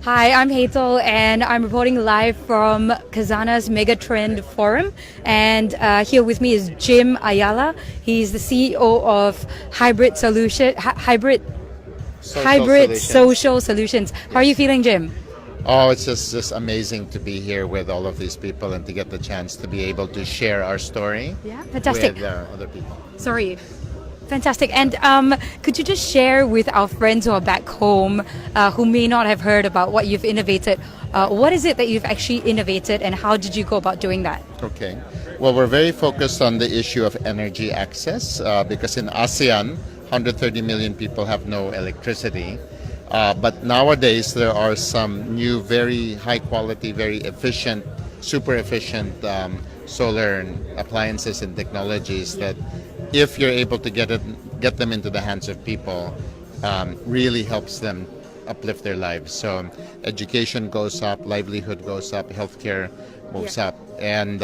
Hi, I'm Hazel, and I'm reporting live from Khazanah's Megatrend Forum. And here with me is Jim Ayala. He's the CEO of Hybrid Social Solutions. How are you feeling, Jim? Oh, it's just amazing to be here with all of these people and to get the chance to be able to share our story Fantastic. with other people. Sorry. Fantastic. And could you just share with our friends who are back home, who may not have heard about what you've innovated, what is it that you've actually innovated and how did you go about doing that? Okay. Well, we're very focused on the issue of energy access because in ASEAN, 130 million people have no electricity. But nowadays, there are some new, very high quality, very efficient, super efficient solar appliances and technologies that, if you're able to get them into the hands of people, really helps them uplift their lives. So education goes up, livelihood goes up, healthcare moves up. And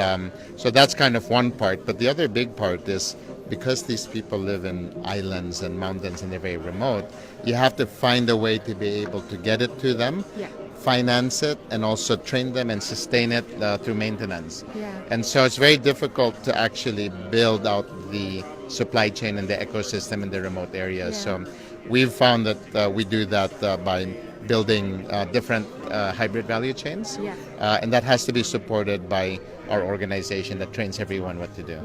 so that's kind of one part. But the other big part is, because these people live in islands and mountains and they're very remote, you have to find a way to be able to get it to them, finance it, and also train them and sustain it through maintenance. And so it's very difficult to actually build out the supply chain and the ecosystem in the remote areas. So we've found that we do that by building different hybrid value chains, and that has to be supported by our organization that trains everyone what to do.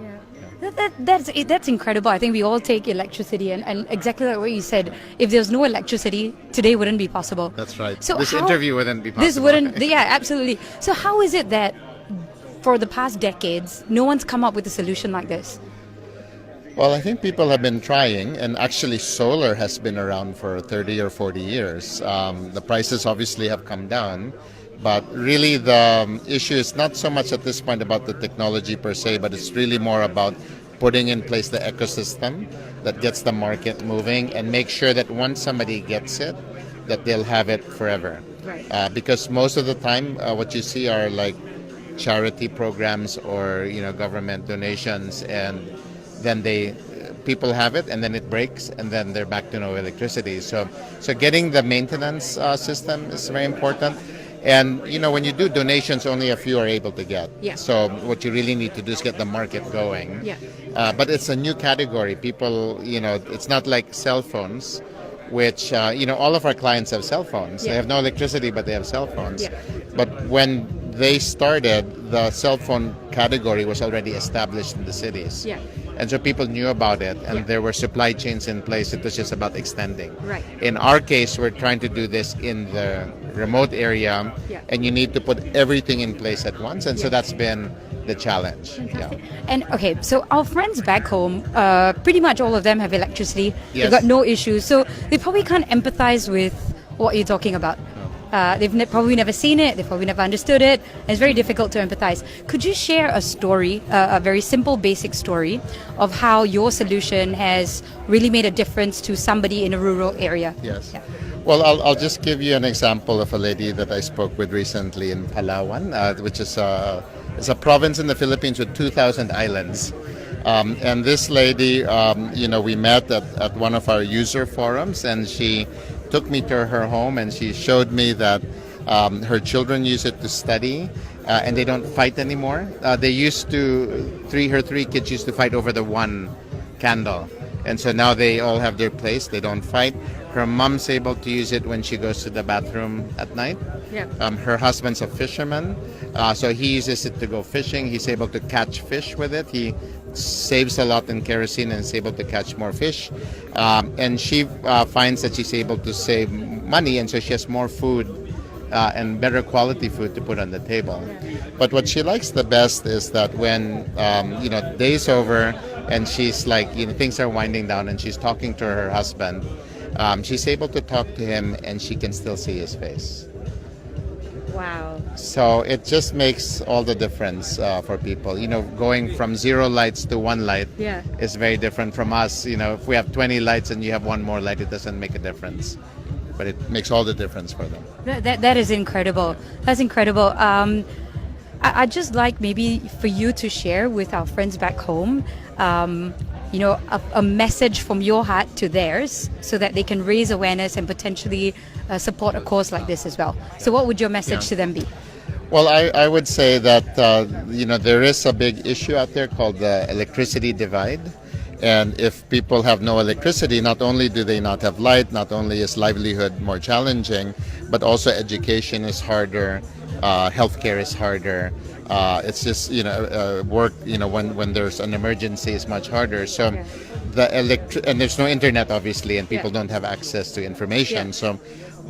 That's incredible. I think we all take electricity, and exactly like what you said, if there's no electricity, today wouldn't be possible. That's right. So this interview wouldn't be possible. This wouldn't, absolutely. So how is it that for the past decades, no one's come up with a solution like this? Well, I think people have been trying, and actually solar has been around for 30 or 40 years. The prices obviously have come down, but really the issue is not so much at this point about the technology per se, but it's really more about putting in place the ecosystem that gets the market moving and make sure that once somebody gets it, that they'll have it forever. Because most of the time, what you see are like charity programs or government donations, and then people have it and then it breaks and then they're back to no electricity. So getting the maintenance system is very important. And when you do donations, only a few are able to get. So what you really need to do is get the market going. But it's a new category. People, it's not like cell phones, which all of our clients have cell phones. They have no electricity, but they have cell phones. But when they started, the cell phone category was already established in the cities. And so people knew about it, and there were supply chains in place. It was just about extending. In our case, we're trying to do this in the remote area, and you need to put everything in place at once. And so that's been the challenge. And okay, so our friends back home, pretty much all of them have electricity. They've got no issues. So they probably can't empathize with what you're talking about. They've probably never seen it, they've probably never understood it, and it's very difficult to empathize. Could you share a story, a very simple, basic story, of how your solution has really made a difference to somebody in a rural area? Well, I'll just give you an example of a lady that I spoke with recently in Palawan, which is a province in the Philippines with 2,000 islands. And this lady, we met at one of our user forums, and she took me to her home and she showed me that her children use it to study, and they don't fight anymore. Her three kids used to fight over the one candle, and so now they all have their place. They don't fight. Her mom's able to use it when she goes to the bathroom at night. Her husband's a fisherman, so he uses it to go fishing. He's able to catch fish with it. He saves a lot in kerosene and is able to catch more fish. And she finds that she's able to save money, and so she has more food and better quality food to put on the table. But what she likes the best is that when day's over and she's like, things are winding down and she's talking to her husband, she's able to talk to him and she can still see his face. Wow. So it just makes all the difference for people. Going from 0 lights to 1 light is very different from us. If we have 20 lights and you have 1 more light, it doesn't make a difference. But it makes all the difference for them. That is incredible. That's incredible. I'd just like maybe for you to share with our friends back home a message from your heart to theirs so that they can raise awareness and potentially support a cause like this as well. So what would your message to them be? Well, I would say that, there is a big issue out there called the electricity divide. And if people have no electricity, not only do they not have light, not only is livelihood more challenging, but also education is harder, healthcare is harder. It's just, work, when there's an emergency is much harder. So and there's no internet, obviously, and people don't have access to information. So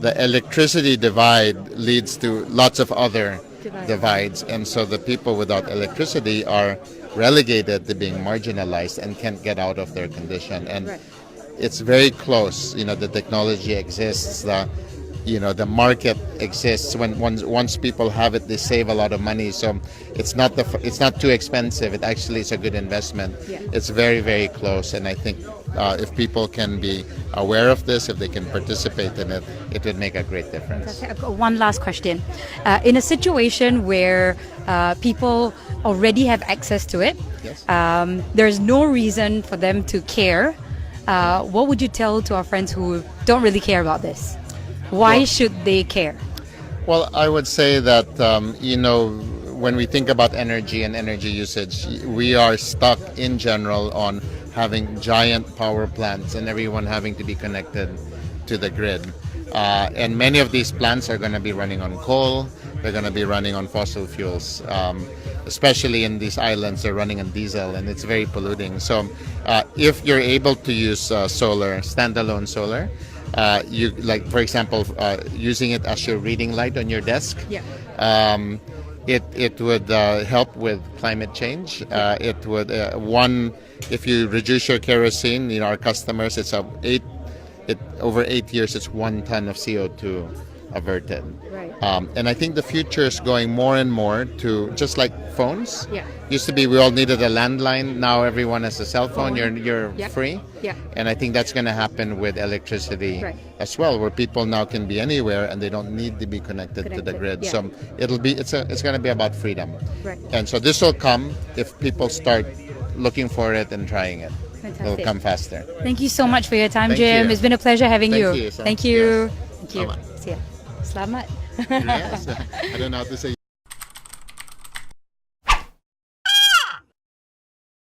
the electricity divide leads to lots of other divides. And so the people without electricity are relegated to being marginalized and can't get out of their condition. And it's very close. The technology exists, the market exists. Once people have it, they save a lot of money. So it's not too expensive. It actually is a good investment. It's very, very close. And I think if people can be aware of this, if they can participate in it, it would make a great difference. I've got one last question. In a situation where people already have access to it, there's no reason for them to care, what would you tell to our friends who don't really care about this? Why should they care? Well, I would say that, when we think about energy and energy usage, we are stuck in general on having giant power plants and everyone having to be connected to the grid. And many of these plants are going to be running on coal, they're going to be running on fossil fuels. Especially in these islands, they're running on diesel, and it's very polluting. So if you're able to use solar, standalone solar, for example, using it as your reading light on your desk. It would help with climate change. It would if you reduce your kerosene, our customers, over 8 years, it's 1 ton of CO2 averted. And I think the future is going more and more to just like phones. Used to be we all needed a landline. Now everyone has a cell phone. You're free. And I think that's going to happen with electricity as well, where people now can be anywhere and they don't need to be connected to the grid. So it's going to be about freedom. And so this will come if people start looking for it and trying it. It'll come faster. Thank you so much for your time, Jim. It's been a pleasure having you. Thank you. Yes. Thank you. See ya. Selamat. Yes. I don't know how to say